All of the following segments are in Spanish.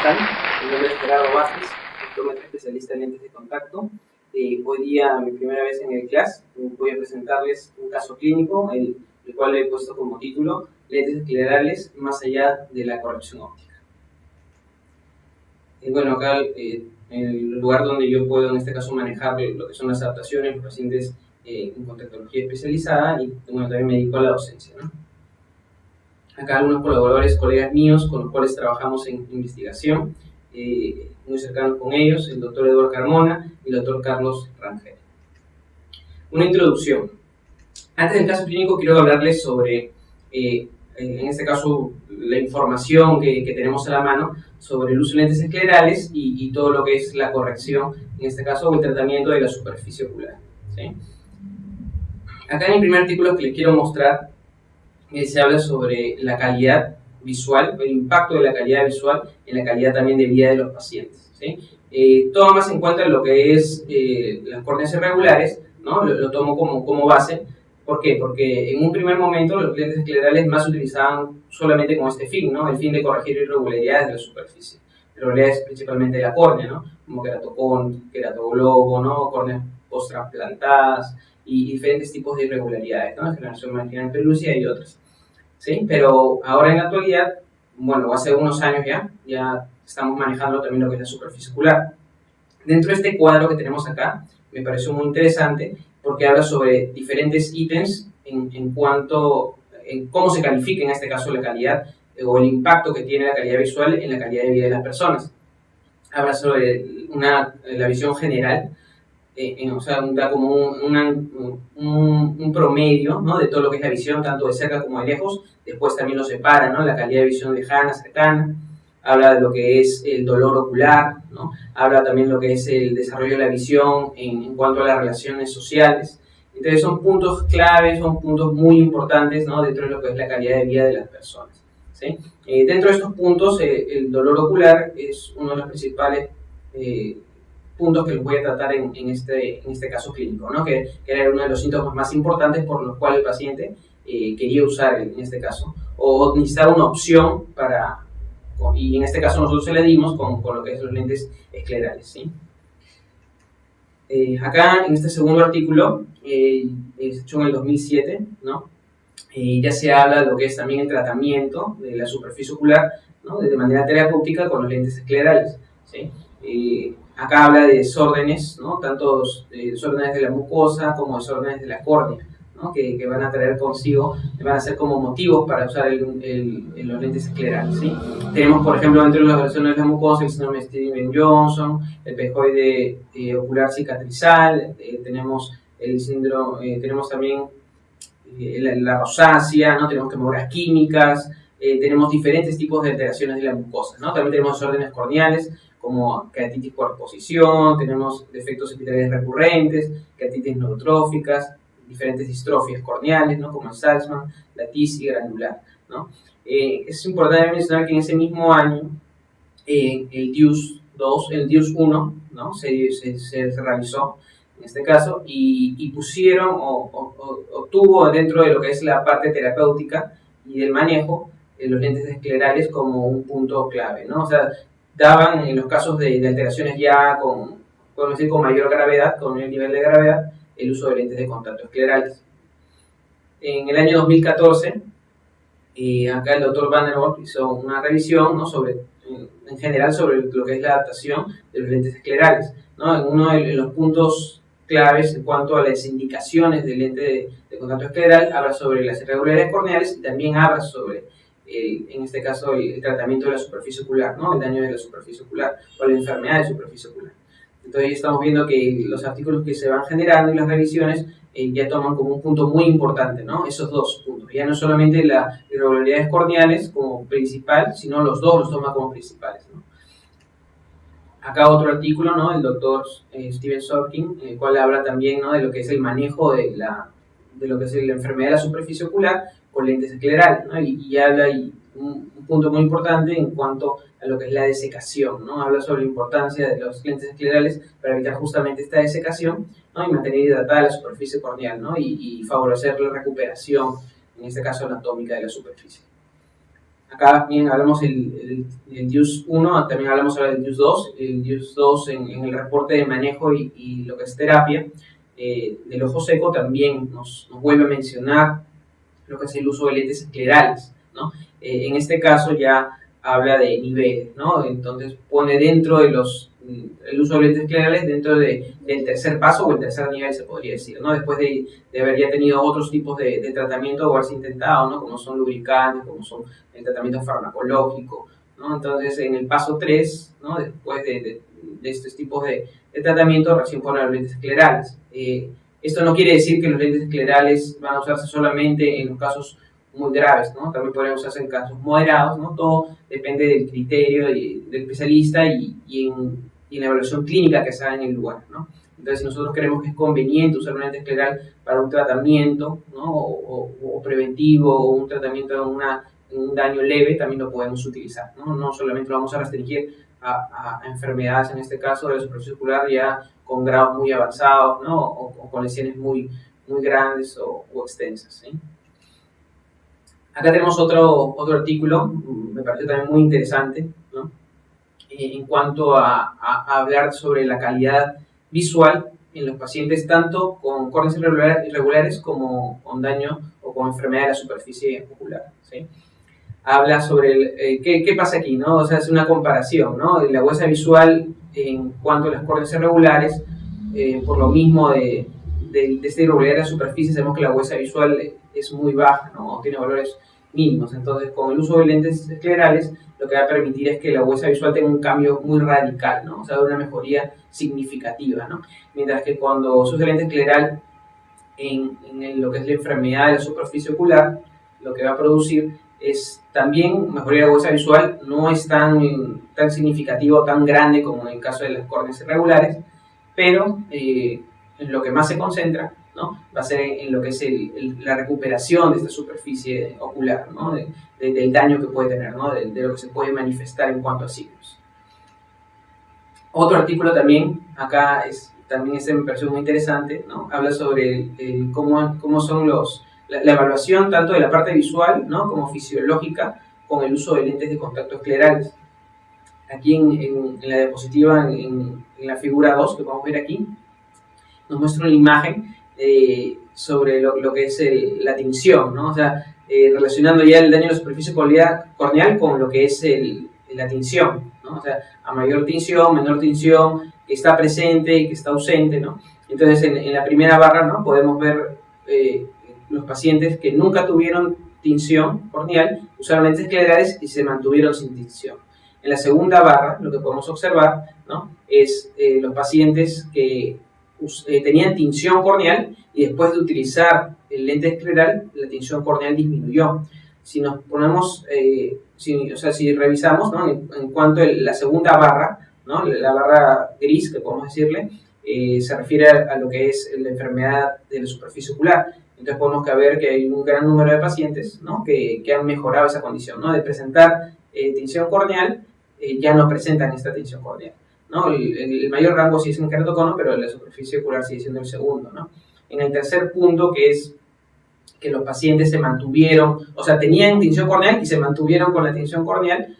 están? Mi nombre es Gerardo Vázquez, optómetra especialista en lentes de contacto. Hoy día, mi primera vez en el CLAS, voy a presentarles un caso clínico, el cual he puesto como título Lentes esclerales más allá de la corrección óptica. Bueno, acá en el lugar donde yo puedo en este caso manejar lo que son las adaptaciones, los pacientes en contactología especializada y bueno, también me dedico a la docencia, ¿no? Acá algunos colaboradores, colegas míos con los cuales trabajamos en investigación, muy cercanos con ellos, el doctor Eduardo Carmona y el doctor Carlos Rangel. Una introducción. Antes del caso clínico quiero hablarles sobre, en este caso, la información que tenemos a la mano sobre el uso de lentes esclerales y todo lo que es la corrección, en este caso, o el tratamiento de la superficie ocular, ¿sí? Acá en el primer artículo que les quiero mostrar, se habla sobre la calidad visual, el impacto de la calidad visual en la calidad también de vida de los pacientes, ¿sí? Toma más en cuenta lo que es las córneas irregulares, ¿no? Lo tomo como base. ¿Por qué? Porque en un primer momento los lentes esclerales más se utilizaban solamente con este fin, ¿no? El fin de corregir irregularidades de la superficie. Irregularidades principalmente de la córnea, ¿no? Como queratoglobo, ¿no? Córneas post-trasplantadas y diferentes tipos de irregularidades, ¿no? Degeneración marginal pelúcida y otras. ¿Sí? Pero ahora en la actualidad, bueno, hace unos años ya estamos manejando también lo que es la superficie ocular. Dentro de este cuadro que tenemos acá, me pareció muy interesante porque habla sobre diferentes ítems en cuanto a cómo se califica en este caso la calidad o el impacto que tiene la calidad visual en la calidad de vida de las personas. Habla sobre la visión general, o sea, da como un promedio, ¿no? De todo lo que es la visión, tanto de cerca como de lejos. Después también lo separa, ¿no? La calidad de visión lejana, cercana. Habla de lo que es el dolor ocular, ¿no? Habla también de lo que es el desarrollo de la visión en cuanto a las relaciones sociales. Entonces son puntos claves, son puntos muy importantes, ¿no? Dentro de lo que es la calidad de vida de las personas, ¿sí? Dentro de estos puntos, el dolor ocular es uno de los principales puntos que les voy a tratar en este caso clínico, ¿no? Que era uno de los síntomas más importantes por los cuales el paciente quería usar en este caso, o necesitaba una opción y en este caso nosotros se le dimos con lo que es los lentes esclerales, ¿sí? Acá en este segundo artículo, hecho en el 2007, ¿no? Ya se habla de lo que es también el tratamiento de la superficie ocular, ¿no? De manera terapéutica con los lentes esclerales, ¿sí? Acá habla de desórdenes, ¿no? Tanto desórdenes de la mucosa como desórdenes de la córnea, ¿no? Que van a traer consigo, van a ser como motivos para usar los lentes esclerales, ¿sí? Tenemos, por ejemplo, dentro de las versiones de la mucosa, el síndrome de Stevens-Johnson, el pejoide ocular cicatrizal, tenemos también la rosácea, ¿no? Tenemos quemaduras químicas, tenemos diferentes tipos de alteraciones de la mucosa, ¿no? También tenemos desórdenes corneales, como queratitis por exposición, tenemos defectos epiteliales recurrentes, queratitis neurotróficas, diferentes distrofias corneales, ¿no? Como el Salzmann, la tisis granular, ¿no? Es importante mencionar que en ese mismo año el DIUS 1, ¿no? se realizó en este caso y pusieron o tuvo dentro de lo que es la parte terapéutica y del manejo los lentes esclerales como un punto clave, ¿no? O sea, daban en los casos de alteraciones ya podemos decir, con mayor gravedad, con el nivel de gravedad, el uso de lentes de contacto esclerales. En el año 2014, acá el doctor Van der Walt hizo una revisión, ¿no? En general sobre lo que es la adaptación de los lentes esclerales, ¿no? En uno de los puntos claves en cuanto a las indicaciones del lente de contacto escleral, habla sobre las irregularidades corneales y también habla sobre en este caso el tratamiento de la superficie ocular, ¿no? El daño de la superficie ocular o la enfermedad de superficie ocular. Entonces estamos viendo que los artículos que se van generando y las revisiones ya toman como un punto muy importante, ¿no? Esos dos puntos, ya no solamente las irregularidades corneales como principal, sino los dos los toma como principales, ¿no? Acá otro artículo, ¿no? El doctor Steven Sorkin, en el cual habla también, ¿no? De lo que es el manejo de lo que es la enfermedad de la superficie ocular con lentes esclerales, ¿no? Y habla un punto muy importante en cuanto a lo que es la desecación, ¿no? Habla sobre la importancia de los lentes esclerales para evitar justamente esta desecación, ¿no? Y mantener hidratada la superficie corneal, ¿no? Y favorecer la recuperación, en este caso anatómica de la superficie. Acá bien hablamos el DIUS 1, también hablamos ahora del DIUS 2. El DIUS 2 en el reporte de manejo y lo que es terapia del ojo seco también nos vuelve a mencionar lo que es el uso de lentes esclerales, ¿no? En este caso ya habla de niveles, ¿no? Entonces pone dentro de el uso de lentes esclerales dentro del tercer paso o el tercer nivel, se podría decir, ¿no? Después de haber ya tenido otros tipos de tratamiento o haberse intentado, ¿no? Como son lubricantes, como son el tratamiento farmacológico, ¿no? Entonces en el paso 3, ¿no? Después de estos tipos de tratamiento, recién pone los lentes esclerales. Esto no quiere decir que los lentes esclerales van a usarse solamente en los casos muy graves, ¿no? También podrían usarse en casos moderados, ¿no? Todo depende del criterio del especialista y en la evaluación clínica que se haga en el lugar, ¿no? Entonces, si nosotros creemos que es conveniente usar un lente escleral para un tratamiento, ¿no? o preventivo, o un tratamiento de un daño leve, también lo podemos utilizar, ¿no? No solamente lo vamos a restringir a enfermedades, en este caso de la superficie ocular, ya con grados muy avanzados, ¿no? o con lesiones muy grandes o extensas, ¿sí? Acá tenemos otro artículo, me pareció también muy interesante, ¿no? En cuanto a hablar sobre la calidad visual en los pacientes tanto con córneas irregulares como con daño o con enfermedad de la superficie ocular, ¿sí? Habla sobre qué pasa aquí, ¿no? O sea, es una comparación, ¿no? La huesa visual en cuanto a las córneas irregulares, por lo mismo de esta irregularidad de la superficie, sabemos que la huesa visual es muy baja, ¿no? Tiene valores mínimos. Entonces, con el uso de lentes esclerales, lo que va a permitir es que la huesa visual tenga un cambio muy radical, ¿no? O sea, una mejoría significativa, ¿no? Mientras que cuando se usa lente escleral en lo que es la enfermedad de la superficie ocular, lo que va a producir es también mejoría de la huesa visual, no es tan significativo o tan grande como en el caso de las córneas irregulares, pero en lo que más se concentra, ¿no? Va a ser en lo que es la recuperación de esta superficie ocular, ¿no? del daño que puede tener, ¿no? de lo que se puede manifestar en cuanto a signos. Otro artículo también, acá también me pareció muy interesante, ¿no? Habla sobre cómo son la evaluación tanto de la parte visual, ¿no? como fisiológica con el uso de lentes de contacto esclerales. Aquí en la diapositiva, en la figura 2 que podemos ver aquí, nos muestra una imagen sobre lo que es la tinción, ¿no? O sea, relacionando ya el daño de la superficie corneal con lo que es la tinción, ¿no? O sea, a mayor tinción, menor tinción, que está presente y que está ausente, ¿no? Entonces, en la primera barra, ¿no? Podemos ver los pacientes que nunca tuvieron tinción corneal, usaron lentes esclerales y se mantuvieron sin tinción. En la segunda barra, lo que podemos observar, ¿no? es los pacientes que tenían tinción corneal y después de utilizar el lente escleral, la tinción corneal disminuyó. Si nos ponemos, si revisamos, ¿no? en cuanto a la segunda barra, ¿no? la barra gris, que podemos decirle, se refiere a lo que es la enfermedad de la superficie ocular. Entonces podemos ver que hay un gran número de pacientes, ¿no? que han mejorado esa condición, ¿no? de presentar tinción corneal, ya no presentan esta tinción corneal, ¿no? El mayor rango sigue siendo queratocono, pero la superficie ocular sigue siendo el segundo, ¿no? En el tercer punto, que es que los pacientes se mantuvieron, o sea, tenían tinción corneal y se mantuvieron con la tinción corneal,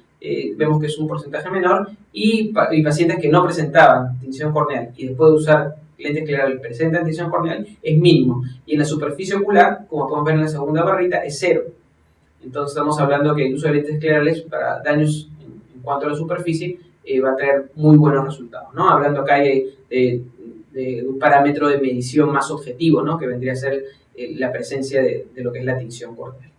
vemos que es un porcentaje menor, y pacientes que no presentaban tinción corneal y después de usar lente escleral presentan tinción corneal, es mínimo. Y en la superficie ocular, como podemos ver en la segunda barrita, es cero. Entonces estamos hablando que el uso de lentes esclerales para daños en cuanto a la superficie va a traer muy buenos resultados, ¿no? Hablando acá de un parámetro de medición más objetivo, ¿no? Que vendría a ser la presencia de lo que es la tinción corneal.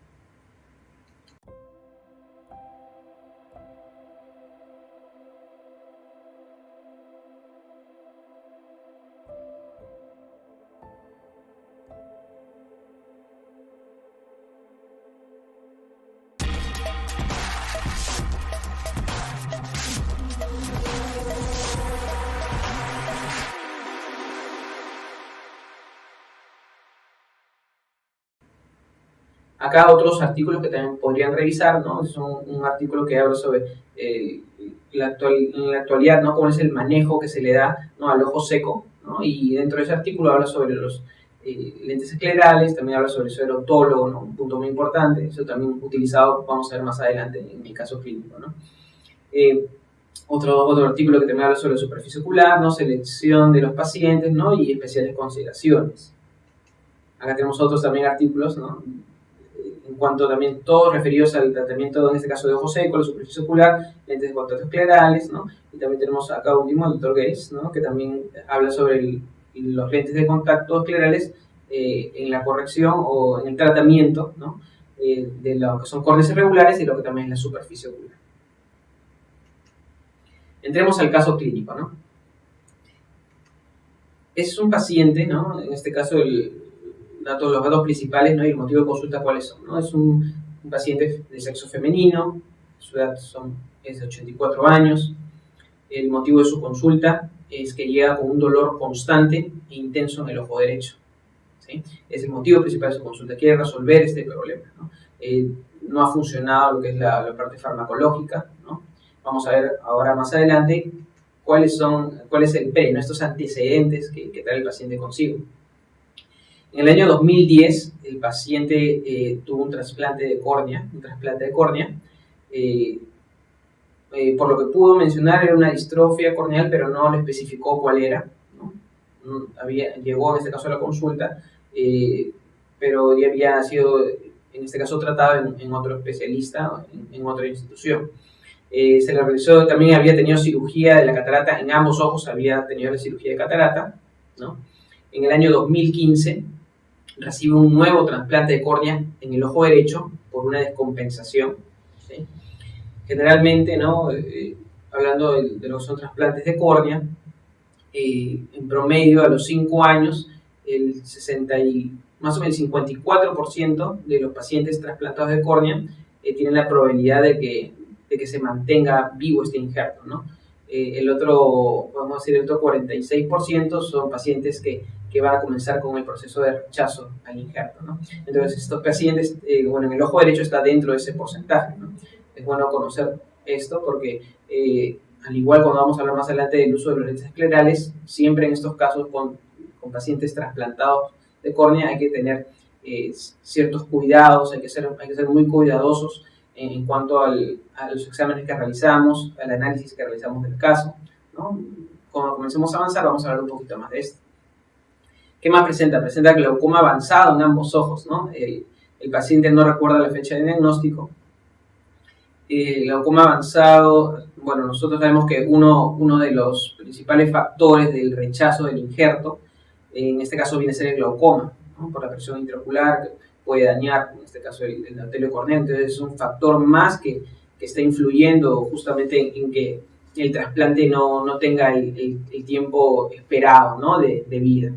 Acá otros artículos que también podrían revisar, ¿no? Son un artículo que habla sobre en la actualidad, ¿no? Cómo es el manejo que se le da, ¿no? al ojo seco, ¿no? Y dentro de ese artículo habla sobre lentes esclerales, también habla sobre el suero autólogo, ¿no? Un punto muy importante, eso también utilizado, vamos a ver más adelante en el caso clínico, ¿no? Otro artículo que también habla sobre superficie ocular, ¿no? Selección de los pacientes, ¿no? Y especiales consideraciones. Acá tenemos otros también artículos, ¿no? En cuanto también todos referidos al tratamiento, en este caso de ojo seco, la superficie ocular, lentes de contacto esclerales, ¿no? Y también tenemos acá último el Dr. Gates, ¿no? Que también habla sobre los lentes de contacto esclerales en la corrección o en el tratamiento, ¿no? De lo que son córneas irregulares y lo que también es la superficie ocular. Entremos al caso clínico, ¿no? Es un paciente, ¿no? En este caso los datos principales, ¿no? Y el motivo de consulta, ¿cuáles son? ¿No? Es un paciente de sexo femenino, su edad es de 84 años. El motivo de su consulta es que llega con un dolor constante e intenso en el ojo derecho, ¿sí? Es el motivo principal de su consulta, quiere resolver este problema, ¿no? No ha funcionado lo que es la parte farmacológica, ¿no? Vamos a ver ahora más adelante cuál es el pre, ¿no? Estos antecedentes que trae el paciente consigo. En el año 2010, el paciente tuvo un trasplante de córnea, por lo que pudo mencionar era una distrofia corneal, pero no le especificó cuál era, ¿no? Llegó en este caso a la consulta, pero ya había sido, en este caso, tratado en otro especialista, en otra institución. Se le realizó, también había tenido cirugía de la catarata, en ambos ojos había tenido la cirugía de catarata, ¿no? En el año 2015 recibe un nuevo trasplante de córnea en el ojo derecho por una descompensación, ¿sí? Generalmente, ¿no? Hablando de lo que son trasplantes de córnea, en promedio a los 5 años, más o menos el 54% de los pacientes trasplantados de córnea tienen la probabilidad de que se mantenga vivo este injerto, ¿no? El otro 46% son pacientes que van a comenzar con el proceso de rechazo al injerto, ¿no? Entonces, estos pacientes, en el ojo derecho está dentro de ese porcentaje, ¿no? Es bueno conocer esto porque, al igual cuando vamos a hablar más adelante del uso de los lentes esclerales, siempre en estos casos con pacientes trasplantados de córnea hay que tener ciertos cuidados, hay que ser muy cuidadosos en cuanto a los exámenes que realizamos, al análisis que realizamos del caso, ¿no? Cuando comencemos a avanzar vamos a hablar un poquito más de esto. ¿Qué más presenta? Presenta glaucoma avanzado en ambos ojos, ¿no? El paciente no recuerda la fecha de diagnóstico. Glaucoma avanzado, bueno, nosotros sabemos que uno de los principales factores del rechazo del injerto, en este caso viene a ser el glaucoma, ¿no? Por la presión intraocular, que puede dañar, en este caso, el endotelio corneal. Entonces es un factor más que está influyendo justamente en que el trasplante no tenga el tiempo esperado, ¿no? de vida.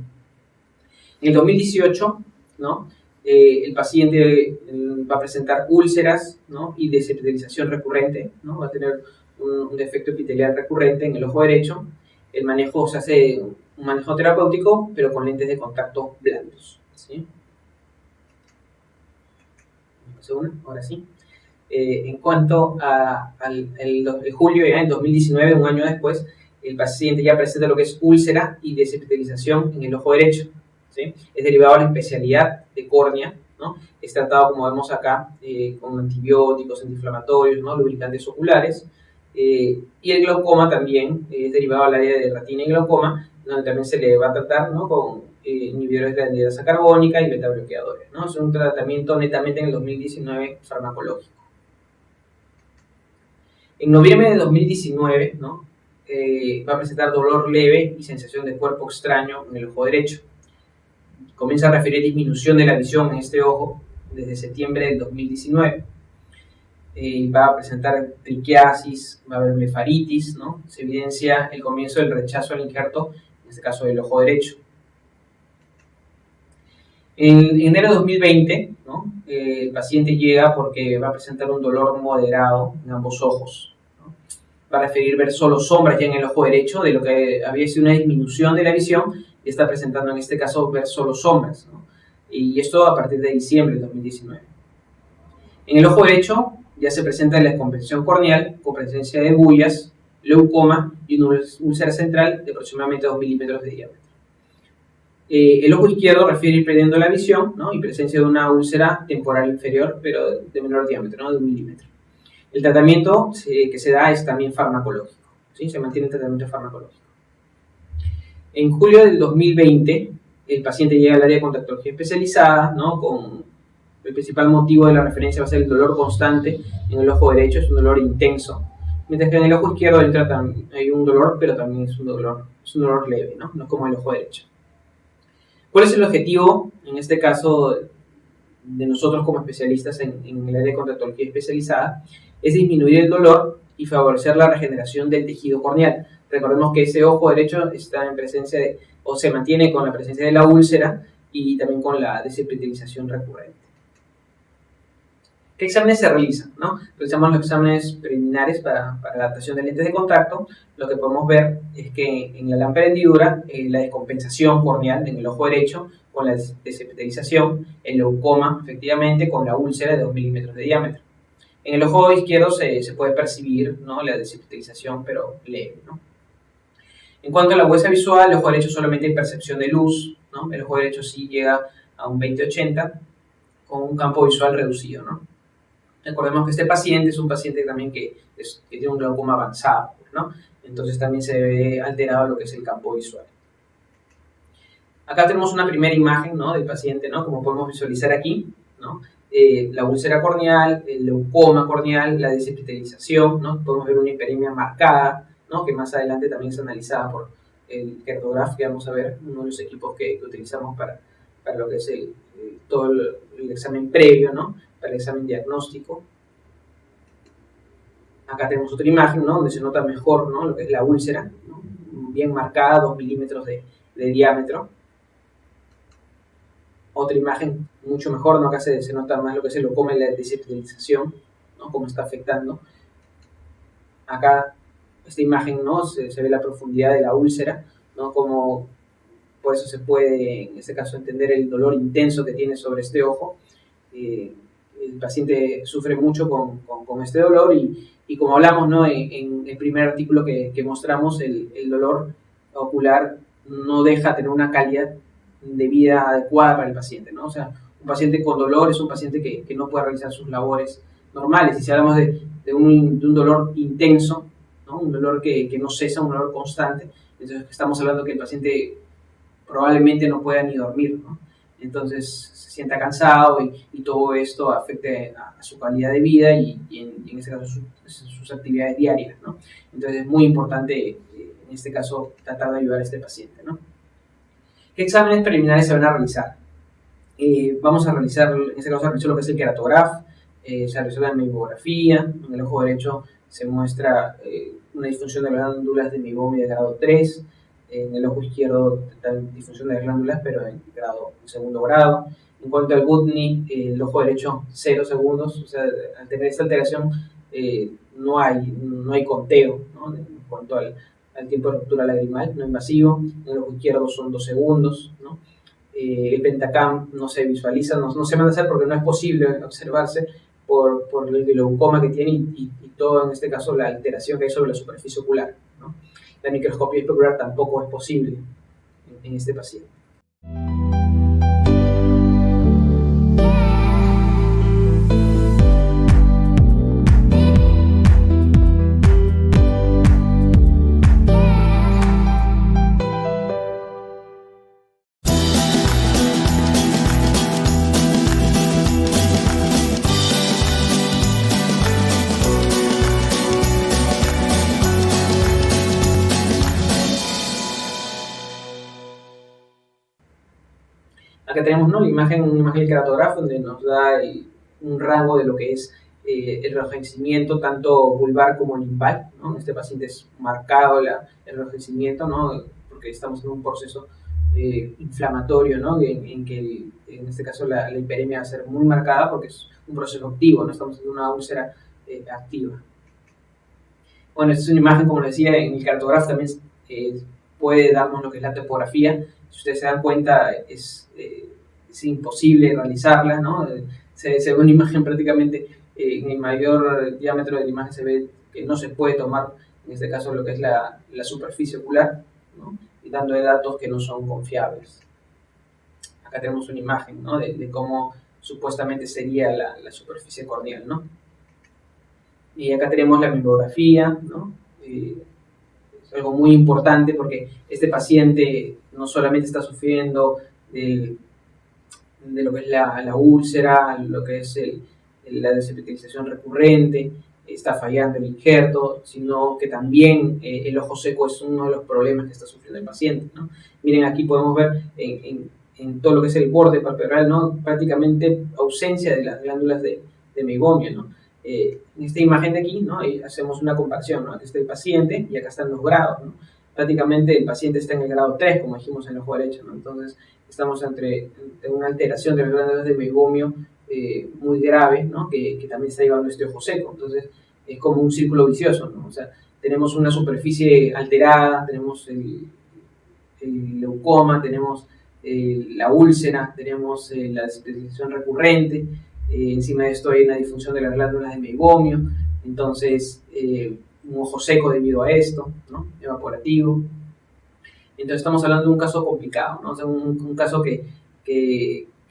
En el 2018, ¿no? El paciente va a presentar úlceras, ¿no? Y desepitelización recurrente, ¿no? Va a tener un defecto epitelial recurrente en el ojo derecho. El manejo se hace un manejo terapéutico, pero con lentes de contacto blandos, ¿sí? Ahora sí. En cuanto al julio de 2019, un año después, el paciente ya presenta lo que es úlcera y desepitelización en el ojo derecho, ¿sí? Es derivado de la especialidad de córnea, ¿no? Es tratado, como vemos acá, con antibióticos, antiinflamatorios, ¿no? Lubricantes oculares. Y el glaucoma también es derivado al área de retina y glaucoma, donde también se le va a tratar, ¿no? Con inhibidores de la anhidrasa carbónica y beta bloqueadores, ¿no? Es un tratamiento netamente en el 2019 farmacológico. En noviembre de 2019, ¿no? Va a presentar dolor leve y sensación de cuerpo extraño en el ojo derecho. Comienza a referir disminución de la visión en este ojo desde septiembre del 2019. Va a presentar triquiasis, va a haber blefaritis, ¿no? Se evidencia el comienzo del rechazo al injerto, en este caso del ojo derecho. En enero de 2020, ¿no? El paciente llega porque va a presentar un dolor moderado en ambos ojos, ¿no? Va a referir ver solo sombras ya en el ojo derecho, de lo que había sido una disminución de la visión, y está presentando en este caso ver solo sombras, ¿no? Y esto a partir de diciembre de 2019. En el ojo derecho ya se presenta la descompensación corneal con presencia de bullas, leucoma y una úlcera central de aproximadamente 2 milímetros de diámetro. El ojo izquierdo refiere ir perdiendo la visión, ¿no? Y presencia de una úlcera temporal inferior, pero de menor diámetro, ¿no? De 1 milímetro. El tratamiento que se da es también farmacológico, ¿sí? Se mantiene el tratamiento farmacológico. En julio del 2020, el paciente llega al área de contactología especializada, ¿no? Con el principal motivo de la referencia va a ser el dolor constante en el ojo derecho, es un dolor intenso, mientras que en el ojo izquierdo hay un dolor, pero también es un dolor leve, ¿no? No es como el ojo derecho. ¿Cuál es el objetivo, en este caso, de nosotros como especialistas en el área de contactología especializada? Es disminuir el dolor y favorecer la regeneración del tejido corneal. Recordemos que ese ojo derecho está en presencia o se mantiene con la presencia de la úlcera y también con la desepitelización recurrente. ¿Qué exámenes se realizan? ¿No? Realizamos los exámenes preliminares para la adaptación de lentes de contacto. Lo que podemos ver es que en la lámpara de hendidura, la descompensación corneal en el ojo derecho con la desepitelización, el leucoma efectivamente con la úlcera de 2 milímetros de diámetro. En el ojo izquierdo se puede percibir, ¿no? La desepitelización, pero leve, ¿no? En cuanto a la agudeza visual, el ojo derecho solamente hay percepción de luz, ¿no? El ojo derecho sí llega a un 20-80 con un campo visual reducido, ¿no? Recordemos que este paciente es un paciente también que tiene un glaucoma avanzado, ¿no? Entonces también se ve alterado lo que es el campo visual. Acá tenemos una primera imagen, ¿no? Del paciente, ¿no? Como podemos visualizar aquí, ¿no? La úlcera corneal, el leucoma corneal, la desepitelización, ¿no? Podemos ver una hiperemia marcada, ¿no? Que más adelante también es analizada por el Kertograph, que vamos a ver, uno de los equipos que utilizamos para lo que es todo el examen previo, ¿no? Para el examen diagnóstico. Acá tenemos otra imagen, ¿no? Donde se nota mejor, ¿no? Lo que es la úlcera, ¿no? Bien marcada, 2 milímetros de diámetro. Otra imagen mucho mejor, ¿no? Acá se nota más lo que es el leucoma y la desepitelización, ¿no? Cómo está afectando. Acá, esta imagen, ¿no? Se ve la profundidad de la úlcera, ¿no? Como por eso se puede, en este caso, entender el dolor intenso que tiene sobre este ojo. El paciente sufre mucho con este dolor y como hablamos, ¿no? En el primer artículo que mostramos, el dolor ocular no deja tener una calidad de vida adecuada para el paciente, ¿no? O sea, un paciente con dolor es un paciente que no puede realizar sus labores normales. Y si hablamos de un dolor intenso, ¿no? Un dolor que no cesa, un dolor constante, entonces estamos hablando que el paciente probablemente no pueda ni dormir, ¿no? Entonces se sienta cansado y todo esto afecte a su calidad de vida y en este caso sus actividades diarias, ¿no? Entonces es muy importante en este caso tratar de ayudar a este paciente, ¿no? ¿Qué exámenes preliminares se van a realizar? Vamos a realizar, en este caso, lo que es el Kertograph, se realiza la meibografía. En el ojo derecho se muestra una disfunción de las glándulas de meiboma de grado 3. En el ojo izquierdo, disfunción de las glándulas, pero en segundo grado. En cuanto al Guttny, el ojo derecho 0 segundos, o sea, al tener esta alteración no hay conteo, ¿no? En cuanto al tiempo de ruptura lagrimal no invasivo. En el ojo izquierdo son 2 segundos, ¿no? El pentacam no se visualiza, no se manda a hacer porque no es posible observarse por el glaucoma que tiene y todo, en este caso, la alteración que hay sobre la superficie ocular, ¿no? La microscopía especular tampoco es posible en este paciente. Acá tenemos, ¿no? Una imagen del Kertograph donde nos da un rango de lo que es el enrojecimiento tanto vulvar como linfal, ¿no? En este paciente es marcado el enrojecimiento, ¿no? Porque estamos en un proceso inflamatorio, ¿no? En que en este caso la hiperemia va a ser muy marcada porque es un proceso activo, no estamos en una úlcera activa. Bueno, esta es una imagen, como les decía, en el Kertograph también puede darnos lo que es la topografía. Si ustedes se dan cuenta, es imposible realizarla, ¿no? Se ve una imagen prácticamente en el mayor diámetro de la imagen, se ve que no se puede tomar, en este caso, lo que es la superficie ocular, ¿no? Y dando datos que no son confiables. acá tenemos una imagen, ¿no? de cómo supuestamente sería la superficie corneal, ¿no? Y acá tenemos la bibliografía, ¿no? Es algo muy importante porque este paciente no solamente está sufriendo de lo que es la úlcera, lo que es la desepitelización recurrente, está fallando el injerto, sino que también el ojo seco es uno de los problemas que está sufriendo el paciente, ¿no? Miren, aquí podemos ver en todo lo que es el borde palpebral, ¿no? Prácticamente ausencia de las glándulas de meibomio, ¿no? En esta imagen de aquí, ¿no? Hacemos una comparación, ¿no? Aquí está el paciente y acá están los grados, ¿no? Prácticamente el paciente está en el grado 3, como dijimos en el ojo derecho, ¿no? Entonces estamos entre una alteración de las glándulas de meibomio muy grave, ¿no? que también está llevando este ojo seco. Entonces es como un círculo vicioso, ¿no? O sea, tenemos una superficie alterada, tenemos el leucoma, tenemos la úlcera, tenemos la desepitelización recurrente, encima de esto hay una disfunción de las glándulas de meibomio, entonces un ojo seco debido a esto, ¿no? Evaporativo. Entonces estamos hablando de un caso complicado, ¿no? O sea, un caso que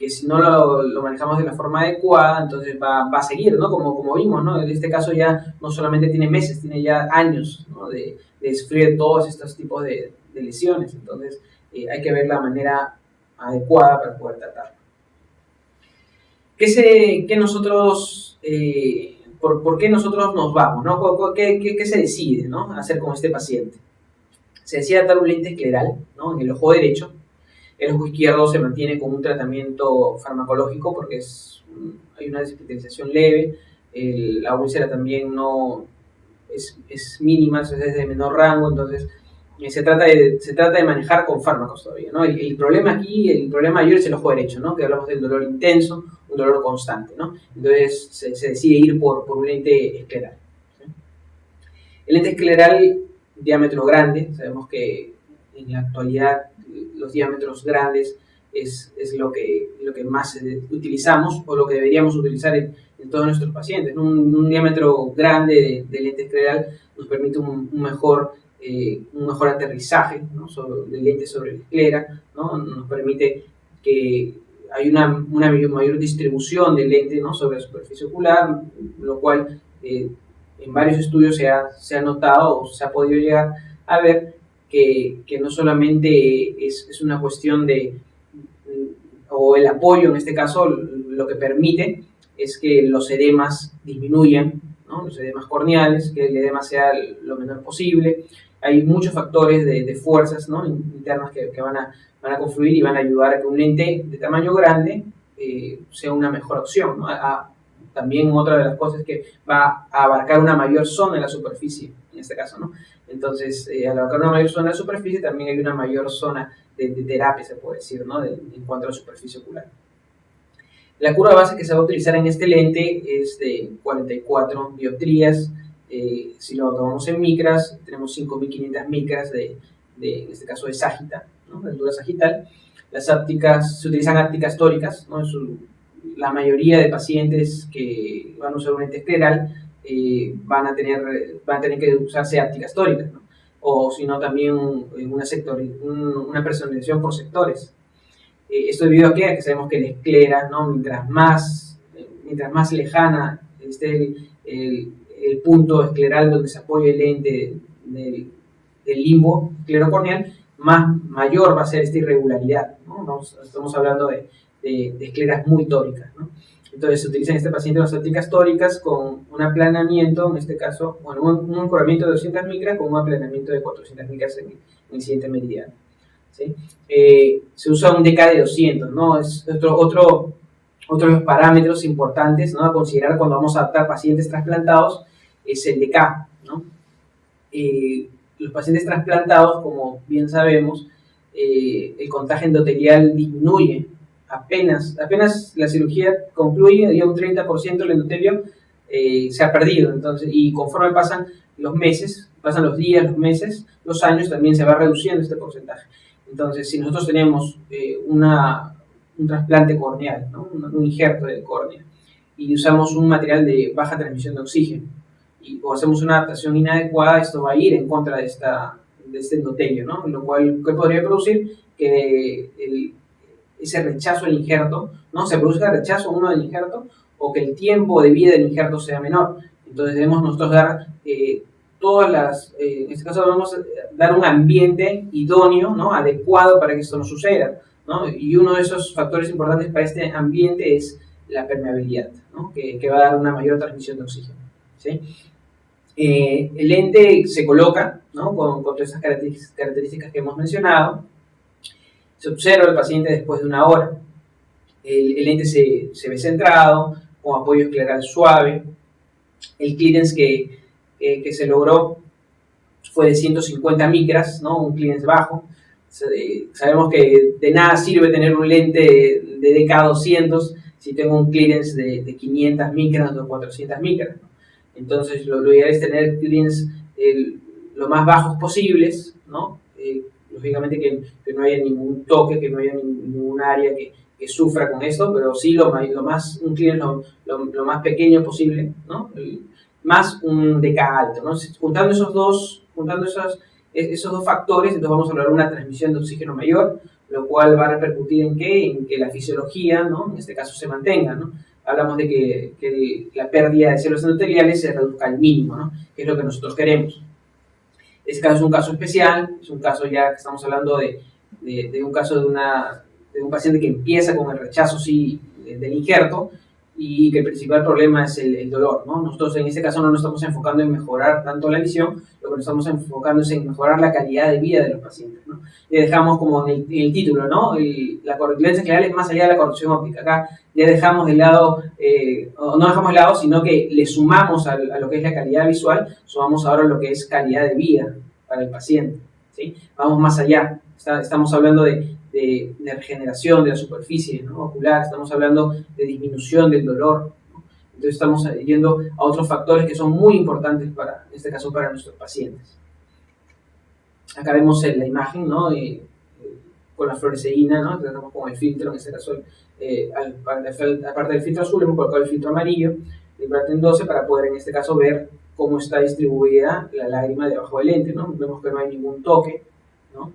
si no lo manejamos de la forma adecuada, entonces va a seguir, ¿no? Como vimos, ¿no? En este caso ya no solamente tiene meses, tiene ya años, ¿no? de sufrir todos estos tipos de lesiones. Entonces hay que ver la manera adecuada para poder tratarlo. ¿Qué nosotros, por qué nosotros nos vamos, ¿no? ¿Qué se decide, ¿no? hacer con este paciente? Se decide dar un lente escleral, ¿no? En el ojo derecho. El ojo izquierdo se mantiene con un tratamiento farmacológico porque hay una desepitelización leve, la úlcera también no es mínima, es de menor rango, entonces se trata de manejar con fármacos todavía, ¿no? El problema aquí, el problema mayor es el ojo derecho, ¿no? Que hablamos del dolor intenso, un dolor constante, ¿no? Entonces se decide ir por un lente escleral, ¿sí? El lente escleral, diámetro grande, sabemos que en la actualidad los diámetros grandes es lo que más utilizamos o lo que deberíamos utilizar en todos nuestros pacientes. Un diámetro grande de lente escleral nos permite un mejor aterrizaje, ¿no? del lente sobre la esclera, ¿no? Nos permite que hay una mayor distribución del lente, ¿no? sobre la superficie ocular, lo cual en varios estudios se ha notado o se ha podido llegar a ver que no solamente es una cuestión o el apoyo en este caso, lo que permite es que los edemas disminuyan, ¿no? Los edemas corneales, que el edema sea lo menor posible. Hay muchos factores de fuerzas, ¿no? internas que van a confluir y van a ayudar a que un lente de tamaño grande sea una mejor opción, ¿no? También otra de las cosas es que va a abarcar una mayor zona en la superficie, en este caso, ¿no? Entonces, al abarcar una mayor zona de la superficie, también hay una mayor zona de terapia, se puede decir, ¿no? en cuanto a la superficie ocular. La curva base que se va a utilizar en este lente es de 44 dioptrías. Si lo tomamos en micras, tenemos 5.500 micras en este caso de sagita, ¿no? De altura sagital. Las ópticas, se utilizan ópticas tóricas, ¿no? La mayoría de pacientes que van a usar un lente escleral van a tener que usarse ópticas tóricas, ¿no? O si no también una personalización por sectores. Esto debido a que sabemos que la esclera, ¿no? mientras más lejana esté el punto escleral donde se apoya el lente del limbo esclerocorneal, mayor va a ser esta irregularidad, ¿no? Estamos hablando de escleras muy tóricas, ¿no? Entonces se utilizan en este paciente las ópticas tóricas con un aplanamiento, en este caso, bueno, un encuadramiento de 200 micras con un aplanamiento de 400 micras en el siguiente meridiano, ¿sí? Se usa un DK de 200, ¿no? Es otro de los parámetros importantes, ¿no? a considerar cuando vamos a adaptar pacientes trasplantados es el DK, ¿no? Los pacientes trasplantados, como bien sabemos, el contagio endotelial disminuye. Apenas la cirugía concluye, ya un 30% del endotelio se ha perdido. Entonces, y conforme pasan los meses, pasan los días, los meses, los años, también se va reduciendo este porcentaje. Entonces, si nosotros tenemos un trasplante corneal, ¿no? un injerto de córnea, y usamos un material de baja transmisión de oxígeno, o hacemos una adaptación inadecuada, esto va a ir en contra de este endotelio, ¿no? Lo cual, ¿qué podría producir? Que ese rechazo al injerto, ¿no? Se produzca rechazo uno del injerto o que el tiempo de vida del injerto sea menor. Entonces debemos nosotros dar en este caso debemos dar un ambiente idóneo, ¿no? Adecuado para que esto no suceda, ¿no? Y uno de esos factores importantes para este ambiente es la permeabilidad, ¿no? que va a dar una mayor transmisión de oxígeno, ¿sí? El lente se coloca, ¿no? con todas esas características que hemos mencionado. Se observa al paciente después de una hora. El lente se ve centrado, con apoyo escleral suave. El clearance que se logró fue de 150 micras, ¿no? Un clearance bajo. Sabemos que de nada sirve tener un lente de DK200 si tengo un clearance de 500 micras o 400 micras, ¿no? Entonces lo ideal es tener clearance lo más bajos posibles, ¿no? Lógicamente que no haya ningún toque, que no haya ningún área que sufra con esto, pero sí un clearance lo más pequeño posible, ¿no? Más un DK alto, ¿no? Juntando esos dos factores, entonces vamos a lograr una transmisión de oxígeno mayor, lo cual va a repercutir en ¿qué? En que la fisiología, ¿no? En este caso se mantenga, ¿no? Hablamos de que la pérdida de células endoteliales se reduzca al mínimo, ¿no? Que es lo que nosotros queremos. Este caso es un caso especial, es un caso ya que estamos hablando de un caso de un paciente que empieza con el rechazo sí, del injerto y que el principal problema es el dolor, ¿no? Nosotros en este caso no nos estamos enfocando en mejorar tanto la visión, lo que nos estamos enfocando es en mejorar la calidad de vida de los pacientes, ¿no? Ya dejamos como en el título, ¿no? La lente escleral es más allá de la corrección óptica. Acá ya dejamos de lado, o no dejamos de lado, sino que le sumamos a lo que es la calidad visual, sumamos ahora lo que es calidad de vida para el paciente, ¿sí? Vamos más allá, estamos hablando de regeneración de la superficie, ¿no? Ocular, estamos hablando de disminución del dolor, ¿no? Entonces estamos yendo a otros factores que son muy importantes en este caso para nuestros pacientes. Acá vemos la imagen, ¿no? Con la fluoresceína, ¿no? Tratamos con el filtro, en este caso, aparte del filtro azul, hemos colocado el filtro amarillo de Braten 12 para poder en este caso ver cómo está distribuida la lágrima debajo del lente, ¿no? Vemos que no hay ningún toque, ¿no?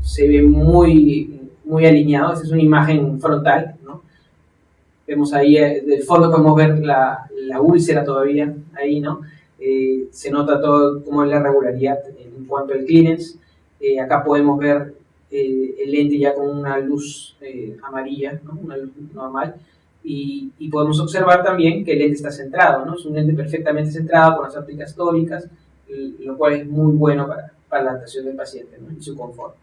Se ve muy alineado. Esta es una imagen frontal, ¿no? Vemos ahí del fondo podemos ver la úlcera todavía ahí, ¿no? Se nota todo como es la regularidad en cuanto al clearance. Acá podemos ver el lente ya con una luz amarilla, ¿no? Una luz normal, y podemos observar también que el lente está centrado, ¿no? Es un lente perfectamente centrado con las ópticas tóricas, lo cual es muy bueno para la adaptación del paciente, ¿no? Y su confort.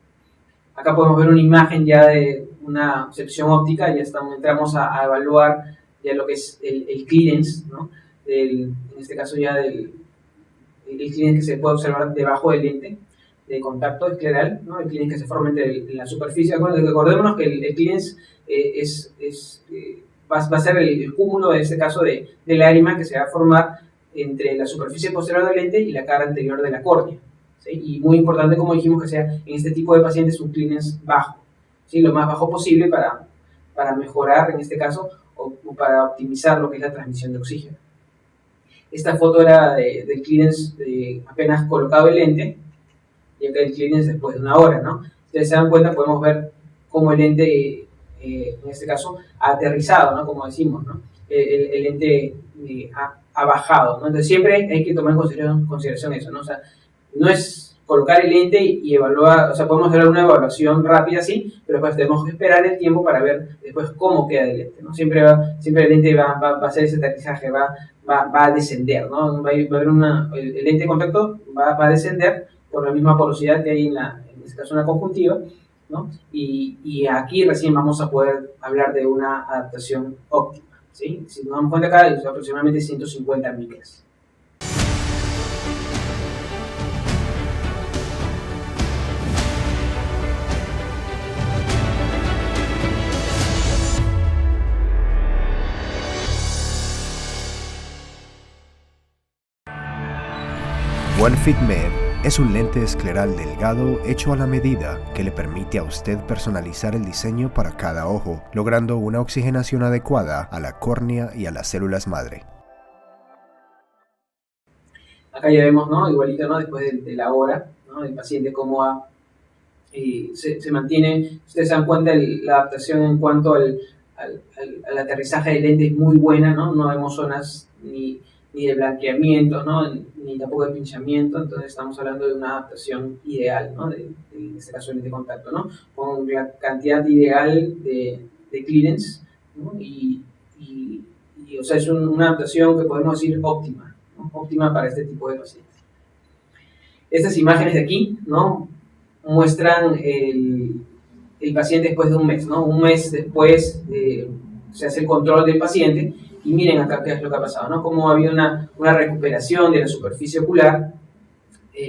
Acá podemos ver una imagen ya de una sección óptica, ya entramos a evaluar ya lo que es el clearance, ¿no? En este caso ya el clearance que se puede observar debajo del lente de contacto escleral, ¿no? El clearance que se forma en la superficie. Recordémonos que el clearance va a ser el cúmulo, en este caso, de lágrima que se va a formar entre la superficie posterior del lente y la cara anterior de la córnea, ¿sí? Y muy importante, como dijimos, que sea en este tipo de pacientes un clearance bajo, ¿sí? Lo más bajo posible para mejorar, en este caso, o para optimizar lo que es la transmisión de oxígeno. Esta foto era del clearance apenas colocado el lente, y acá el clearance después de una hora, ¿no? Ustedes se dan cuenta, podemos ver cómo el lente, en este caso, ha aterrizado, ¿no? Como decimos, ¿no? El lente ha bajado, ¿no? Entonces siempre hay que tomar en consideración eso, ¿no? O sea, no es colocar el lente y evaluar, o sea, podemos hacer una evaluación rápida, sí, pero pues tenemos que esperar el tiempo para ver después cómo queda el lente, ¿no? Siempre el lente va a hacer ese aterrizaje, va a descender, ¿no? Va a haber el lente de contacto va a descender por la misma porosidad que hay en este caso en la conjuntiva, ¿no? Y aquí recién vamos a poder hablar de una adaptación óptima, ¿sí? Si nos damos cuenta acá, es aproximadamente 150 micras. OneFit Med es un lente escleral delgado hecho a la medida que le permite a usted personalizar el diseño para cada ojo, logrando una oxigenación adecuada a la córnea y a las células madre. Acá ya vemos, ¿no? Igualito, ¿no? Después de la hora, ¿no? El paciente cómo ha se mantiene, ustedes se dan cuenta, la adaptación en cuanto al aterrizaje de lente es muy buena, ¿no? No vemos zonas ni de blanqueamiento, ¿no? Ni tampoco de pinchamiento, entonces estamos hablando de una adaptación ideal, ¿no? En este caso, lente de contacto, ¿no? Con la cantidad ideal de clearance, ¿no? O sea, es una adaptación que podemos decir óptima, ¿no? Óptima para este tipo de pacientes. Estas imágenes de aquí, ¿no? Muestran el paciente después de un mes, ¿no? Un mes después se hace el control del paciente y miren acá qué es lo que ha pasado, ¿no? Cómo ha habido una recuperación de la superficie ocular,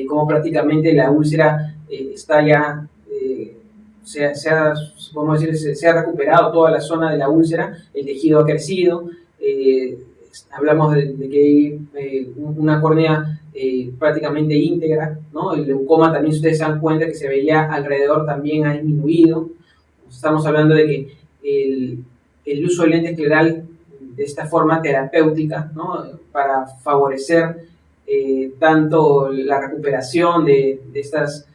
cómo prácticamente la úlcera está ya, podemos decir, se ha recuperado toda la zona de la úlcera, el tejido ha crecido, hablamos de que hay una córnea prácticamente íntegra, ¿no? El leucoma también, si ustedes se dan cuenta que se veía alrededor, también ha disminuido. Estamos hablando de que el uso del lente escleral de esta forma terapéutica, ¿no? Para favorecer tanto la recuperación de estas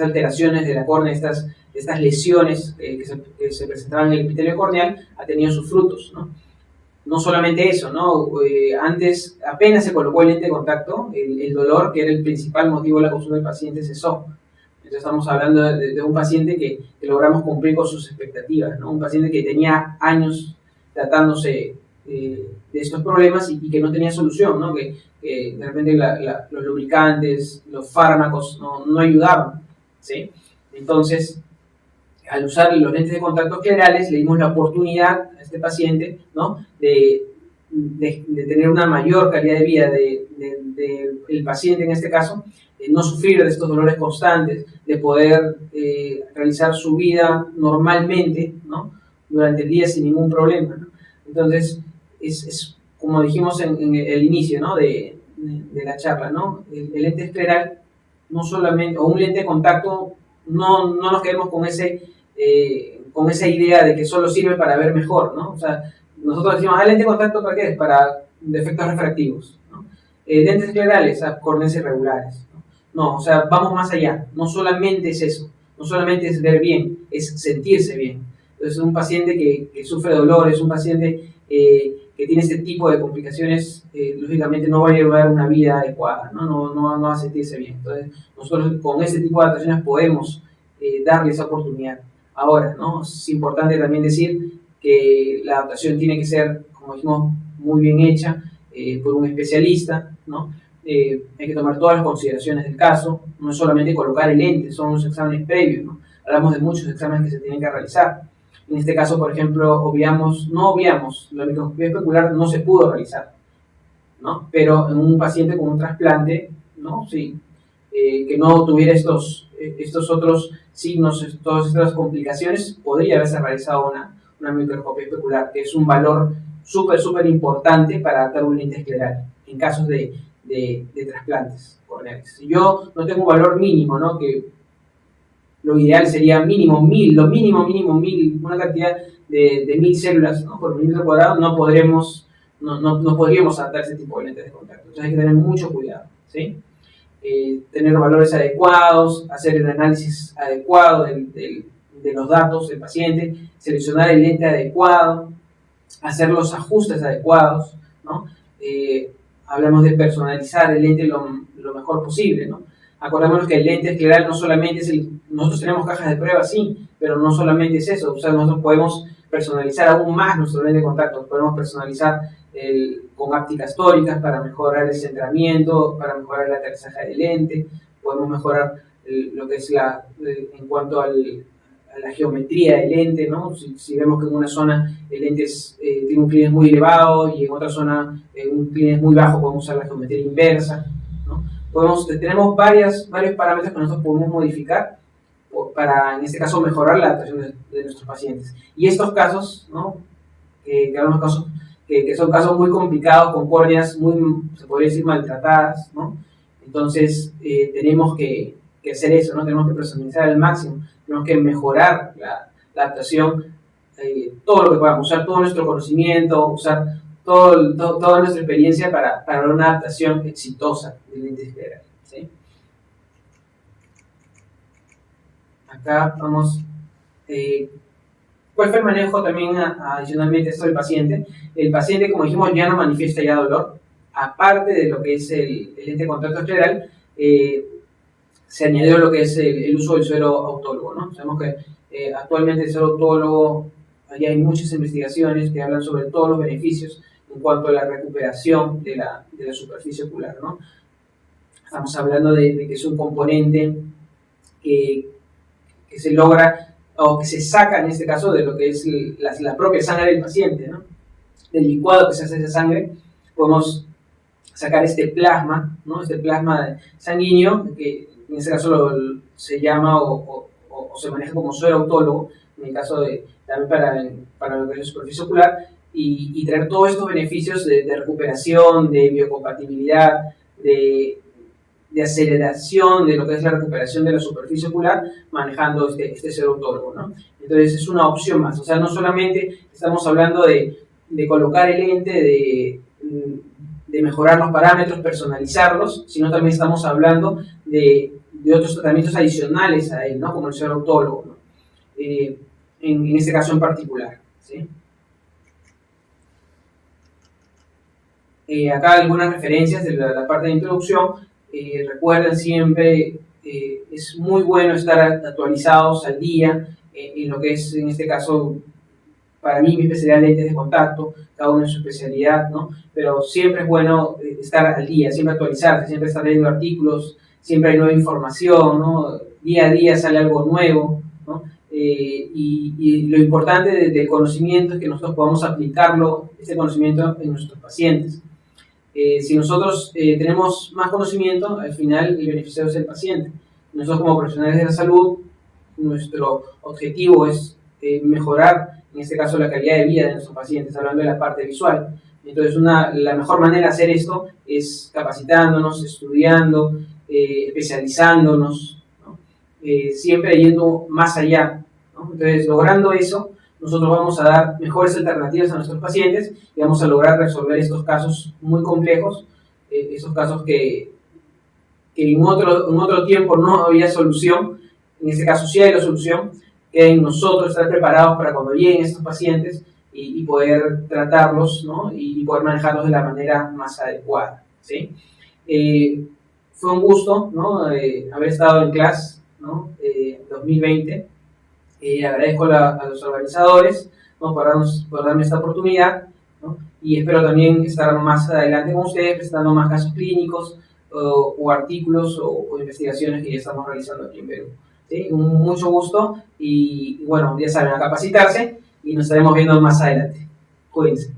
alteraciones de la córnea, estas lesiones que se presentaban en el epitelio corneal, ha tenido sus frutos, ¿no? No solamente eso, ¿no? Antes apenas se colocó el lente de contacto, el dolor, que era el principal motivo de la consulta del paciente, cesó. Entonces estamos hablando de un paciente que logramos cumplir con sus expectativas, ¿no? Un paciente que tenía años tratándose de estos problemas y que no tenía solución, ¿no? Que de repente los lubricantes, los fármacos no ayudaban, ¿sí? Entonces, al usar los lentes de contacto esclerales, le dimos la oportunidad a este paciente, ¿no? de tener una mayor calidad de vida del paciente en este caso, de no sufrir de estos dolores constantes, de poder realizar su vida normalmente, ¿no? Durante el día sin ningún problema, ¿no? Entonces, es como dijimos en el inicio, ¿no? de la charla, ¿no? El lente escleral, no solamente, o un lente de contacto, no nos quedemos con esa idea de que solo sirve para ver mejor, ¿no? O sea, nosotros decimos, ¿lente de contacto para qué? Para defectos refractivos, ¿no? Lentes esclerales, córneas irregulares, ¿no? No, o sea, vamos más allá, no solamente es eso, no solamente es ver bien, es sentirse bien. Entonces, un paciente que sufre dolores, un paciente que tiene este tipo de complicaciones, lógicamente no va a llevar una vida adecuada, ¿no? No va a sentirse bien. Entonces, nosotros con este tipo de adaptaciones podemos darle esa oportunidad. Ahora, ¿no? Es importante también decir que la adaptación tiene que ser, como dijimos, muy bien hecha por un especialista, ¿no? Hay que tomar todas las consideraciones del caso, no es solamente colocar el lente, son los exámenes previos, ¿no? Hablamos de muchos exámenes que se tienen que realizar. En este caso, por ejemplo, no obviamos, la microscopía especular no se pudo realizar, ¿no? Pero en un paciente con un trasplante, ¿no? Sí, que no tuviera estos otros signos, todas estas complicaciones, podría haberse realizado una microscopía especular, que es un valor súper importante para adaptar un lente escleral en casos de trasplantes corneales. Si yo no tengo un valor mínimo, ¿no? Que lo ideal sería mínimo 1000, lo mínimo 1000, una cantidad de 1000 células, ¿no? Por milímetro cuadrado, no podríamos adaptar ese tipo de lentes de contacto. Entonces hay que tener mucho cuidado, ¿sí? Tener valores adecuados, hacer el análisis adecuado de los datos del paciente, seleccionar el lente adecuado, hacer los ajustes adecuados, ¿no? Hablamos de personalizar el lente lo mejor posible, ¿no? Acordémonos que el lente escleral no solamente es nosotros tenemos cajas de prueba, sí, pero no solamente es eso, o sea, nosotros podemos personalizar aún más nuestro lente de contacto, podemos personalizar con ápticas tóricas para mejorar el centramiento, para mejorar el aterrizaje del lente, podemos mejorar lo que es en cuanto a la geometría del lente, ¿no? Si vemos que en una zona el lente tiene un clearance muy elevado y en otra zona un clearance muy bajo, podemos usar la geometría inversa, ¿no? Tenemos varios parámetros que nosotros podemos modificar para, en este caso, mejorar la adaptación de nuestros pacientes. Y estos casos, ¿no? Que son casos muy complicados, con córneas se podría decir, maltratadas, ¿no? Entonces, tenemos que hacer eso, ¿no? Tenemos que personalizar al máximo, tenemos que mejorar la adaptación, todo lo que podamos, usar todo nuestro conocimiento, usar toda nuestra experiencia para una adaptación exitosa del lente escleral, ¿sí? acá vamos, ¿cuál fue el manejo también adicionalmente esto del paciente? El paciente, como dijimos, ya no manifiesta ya dolor, aparte de lo que es el lente de contacto escleral, se añadió lo que es el uso del suero autólogo, ¿no? Sabemos que actualmente el suero autólogo, ya hay muchas investigaciones que hablan sobre todos los beneficios en cuanto a la recuperación de la superficie ocular, ¿no? Estamos hablando de que es un componente que se logra o que se saca en este caso de lo que es la propia sangre del paciente, ¿no? Del licuado que se hace de esa sangre, podemos sacar este plasma, ¿no? Este plasma sanguíneo, que en este caso se llama o se maneja como suero autólogo, en el caso también para lo que es la superficie ocular, y traer todos estos beneficios de recuperación, de biocompatibilidad, de aceleración de lo que es la recuperación de la superficie ocular, manejando este suero autólogo, ¿no? Entonces es una opción más, o sea, no solamente estamos hablando de colocar el lente, de mejorar los parámetros, personalizarlos, sino también estamos hablando de otros tratamientos adicionales a él, ¿no? Como el suero autólogo, ¿no? En este caso en particular, ¿sí? Acá algunas referencias de la parte de introducción. Recuerden siempre, es muy bueno estar actualizados al día en lo que es, en este caso, para mí mi especialidad lentes de contacto, cada uno en su especialidad, ¿no? Pero siempre es bueno estar al día, siempre actualizarse, siempre estar leyendo artículos, siempre hay nueva información, ¿no? Día a día sale algo nuevo, ¿no? Y lo importante del conocimiento es que nosotros podamos aplicarlo, este conocimiento, en nuestros pacientes. Si nosotros tenemos más conocimiento, al final el beneficiario es el paciente. Nosotros como profesionales de la salud, nuestro objetivo es mejorar, en este caso, la calidad de vida de nuestros pacientes, hablando de la parte visual. Entonces, la mejor manera de hacer esto es capacitándonos, estudiando, especializándonos, ¿no? Siempre yendo más allá, ¿no? Entonces, logrando eso, nosotros vamos a dar mejores alternativas a nuestros pacientes y vamos a lograr resolver estos casos muy complejos, esos casos que en otro tiempo no había solución. En este caso sí hay la solución, que en nosotros estar preparados para cuando lleguen estos pacientes y poder tratarlos, ¿no? Y poder manejarlos de la manera más adecuada, ¿sí? Fue un gusto, ¿no? Haber estado en clase, ¿no? 2020. Agradezco a los organizadores, ¿no? por darme esta oportunidad, ¿no? Y espero también estar más adelante con ustedes presentando más casos clínicos o artículos o investigaciones que ya estamos realizando aquí en Perú, ¿sí? Mucho gusto y bueno, ya saben, a capacitarse y nos estaremos viendo más adelante. Cuídense.